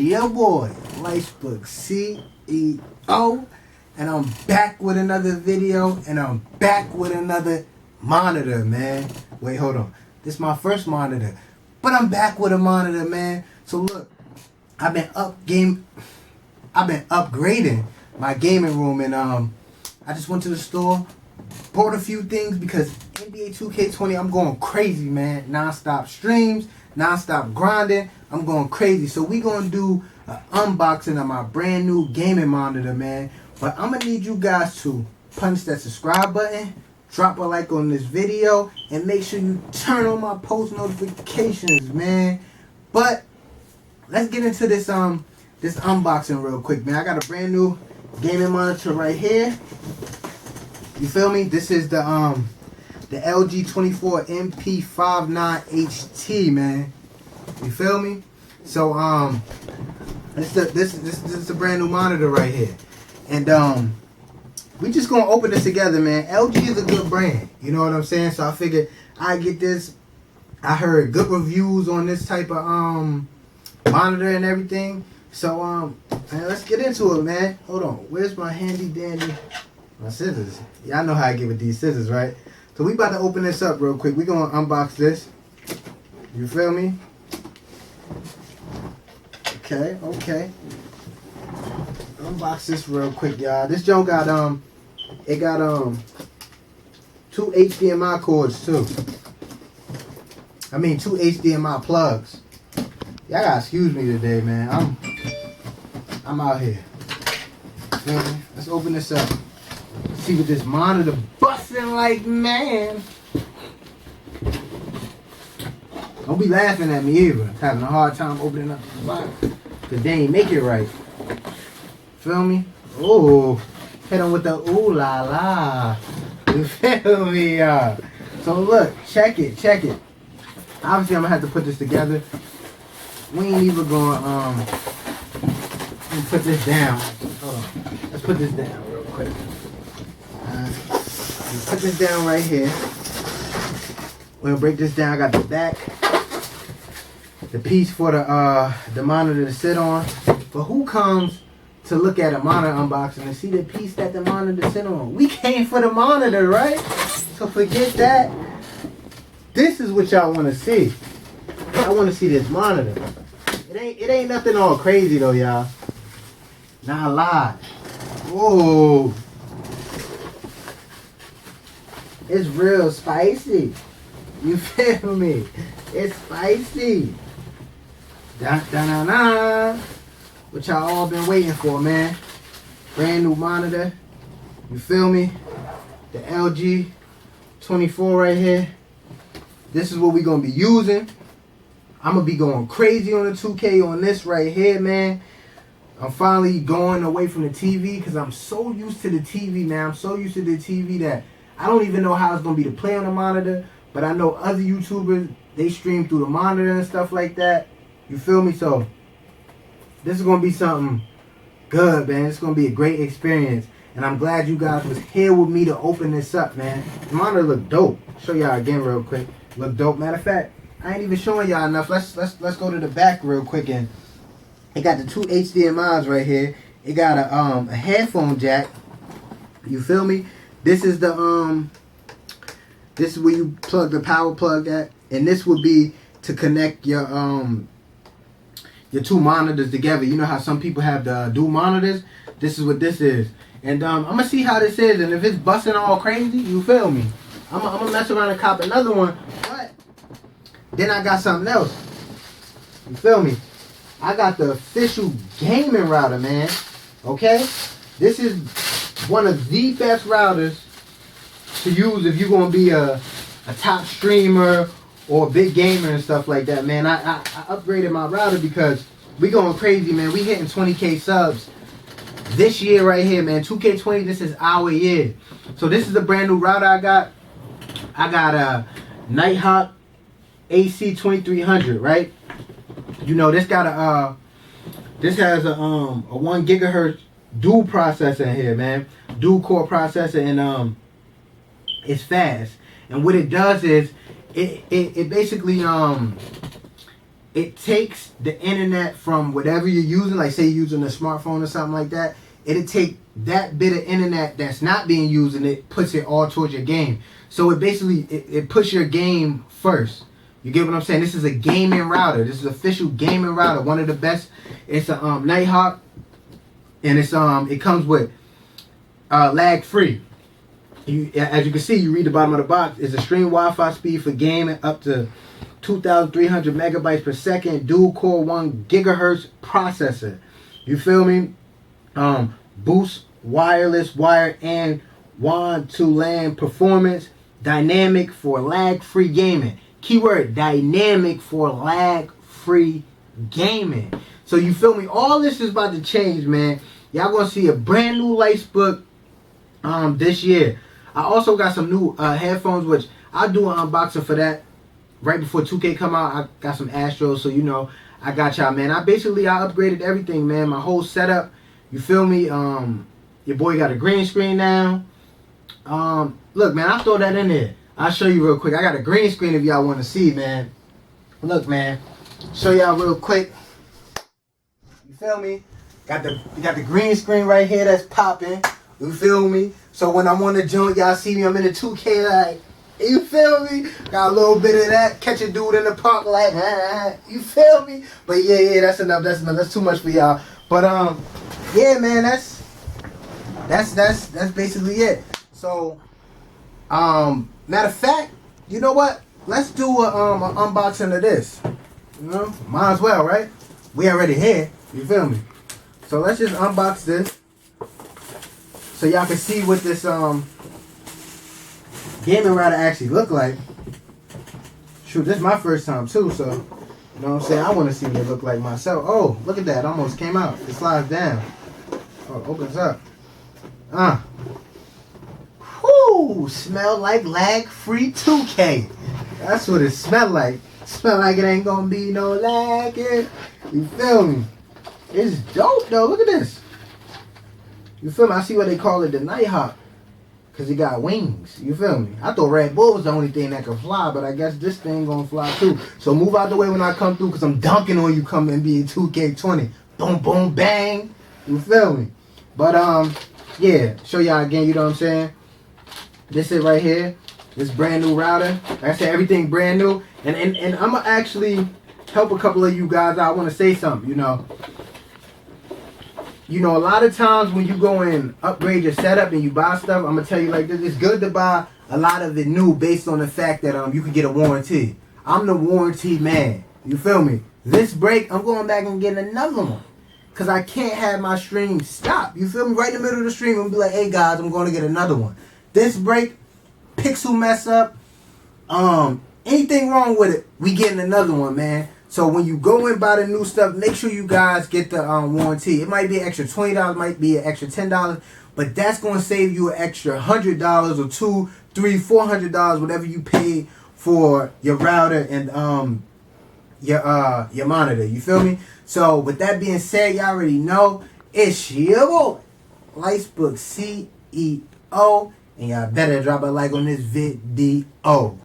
your boy, Lifebook CEO, and I'm back with another video, and I'm back with another monitor, man. Wait, hold on. This is my first monitor, but I'm back with a monitor, man. So look, I've been upgrading my gaming room, and I just went to the store, bought a few things because NBA 2K20, I'm going crazy, man. Non-stop streams, non-stop grinding. I'm going crazy. So we gonna do an unboxing of my brand new gaming monitor, man. But I'm gonna need you guys to punch that subscribe button, drop a like on this video, and make sure you turn on my post notifications, man. But let's get into this unboxing real quick, man. I got a brand new gaming monitor right here. You feel me? This is the LG 24 MP59 HT, man. You feel me? So this is a brand new monitor right here, and we just gonna open this together, man. LG is a good brand, you know what I'm saying? So I figured I'd get this. I heard good reviews on this type of monitor and everything. So man, let's get into it, man. Hold on, where's my handy dandy scissors? Y'all know how I get with these scissors, right? So we about to open this up real quick. We gonna unbox this. You feel me? Okay. Unbox this real quick, y'all. This joint got it got 2 HDMI cords too. I mean 2 HDMI plugs. Y'all gotta excuse me today, man. I'm out here. Feel me? Let's open this up. See what this monitor busting like, man. Don't be laughing at me either. Having a hard time opening up the box because they ain't make it right. Feel me? Oh, hit them with the ooh la la. You feel me, y'all? So look, check it. Obviously, I'm gonna have to put this together. We ain't even gonna put this down. Hold on. Let's put this down real quick. Put this down right here. We're gonna break this down. I got the back, the piece for the monitor to sit on. But who comes to look at a monitor unboxing and see the piece that the monitor sit on? We came for the monitor, right? So forget that. This is what y'all want to see. I want to see this monitor. It ain't nothing all crazy though, y'all. Not a lie. Whoa. It's real spicy. You feel me? It's spicy. Da-da-da-da. What y'all all been waiting for, man. Brand new monitor. You feel me? The LG 24 right here. This is what we gonna be using. I'm gonna be going crazy on the 2K on this right here, man. I'm finally going away from the TV because I'm so used to the TV, man. I'm so used to the TV that I don't even know how it's gonna be to play on the monitor. But I know other YouTubers, they stream through the monitor and stuff like that. You feel me? So this is gonna be something good, man. It's gonna be a great experience. And I'm glad you guys was here with me to open this up, man. The monitor look dope. Show y'all again real quick. Look dope. Matter of fact, I ain't even showing y'all enough. Let's go to the back real quick, and it got the 2 HDMIs right here. It got a headphone jack. You feel me? This is the this is where you plug the power plug at, and this would be to connect your two monitors together. You know how some people have the dual monitors? This is what this is. And I'm gonna see how this is, and if it's busting all crazy, you feel me? I'm gonna mess around and cop another one, but then I got something else. You feel me? I got the official gaming router, man. Okay? This is one of the best routers to use if you're gonna be a top streamer or a big gamer and stuff like that, man. I upgraded my router because we going crazy, man. We hitting 20K subs this year right here, man. 2K20, this is our year. So this is the brand new router I got. I got a Nighthawk AC2300, right? You know, this got a this has a 1 gigahertz dual processor in here, man. Dual core processor, and it's fast. And what it does is it basically it takes the internet from whatever you're using, like say you're using a smartphone or something like that. It'll take that bit of internet that's not being used and it puts it all towards your game. So it basically it puts your game first. You get what I'm saying? This is a gaming router. This is official gaming router. One of the best. It's a Nighthawk, and it's it comes with lag free. As you can see, you read the bottom of the box. It's a stream Wi-Fi speed for gaming up to 2,300 megabytes per second. Dual core 1 gigahertz processor. You feel me? Boost wireless wire and WAN to LAN performance. Dynamic for lag-free gaming. Keyword, dynamic for lag-free gaming. So you feel me? All this is about to change, man. Y'all gonna see a brand new Lightsbook this year. I also got some new headphones, which I'll do an unboxing for that right before 2K come out. I got some Astros, so you know I got y'all, man. I upgraded everything, man. My whole setup. You feel me? Your boy got a green screen now. Look, man, I'll throw that in there. I'll show you real quick. I got a green screen if y'all want to see, man. Look, man. Show y'all real quick. You feel me? You got the green screen right here that's popping. You feel me? So when I'm on the joint, y'all see me, I'm in the 2K like, you feel me? Got a little bit of that. Catch a dude in the park like, you feel me? But yeah, that's enough. That's too much for y'all. But yeah, man, that's basically it. So, matter of fact, you know what? Let's do an unboxing of this. You know, might as well, right? We already here. You feel me? So let's just unbox this, so y'all can see what this gaming router actually look like. Shoot, this is my first time too, so you know what I'm saying? I want to see what it look like myself. Oh, look at that! Almost came out. It slides down. Oh, it opens up. Whoo! Smell like lag-free 2K. That's what it smell like. Smell like it ain't gonna be no lagging. You feel me? It's dope though. Look at this. You feel me? I see why they call it the Nighthawk, cause it got wings. You feel me? I thought Red Bull was the only thing that could fly, but I guess this thing gonna fly too. So move out the way when I come through, cause I'm dunking on you coming NBA 2K20. Boom, boom, bang. You feel me? But yeah, show y'all again. You know what I'm saying? This is right here. This brand new router. Like I said, everything brand new. And I'm gonna actually help a couple of you guys out. I want to say something. You know, a lot of times when you go and upgrade your setup and you buy stuff, I'm gonna tell you like this: it's good to buy a lot of it new based on the fact that you can get a warranty. I'm the warranty man. You feel me? This break, I'm going back and getting another one, cause I can't have my stream stop. You feel me? Right in the middle of the stream, and be like, "Hey guys, I'm going to get another one." This break, pixel mess up, anything wrong with it, we getting another one, man. So when you go and buy the new stuff, make sure you guys get the warranty. It might be an extra $20, might be an extra $10, but that's going to save you an extra $100 or $200, $300, $400, whatever you pay for your router and your monitor. You feel me? So with that being said, y'all already know it's your boy, Lightsbook CEO, and y'all better drop a like on this video.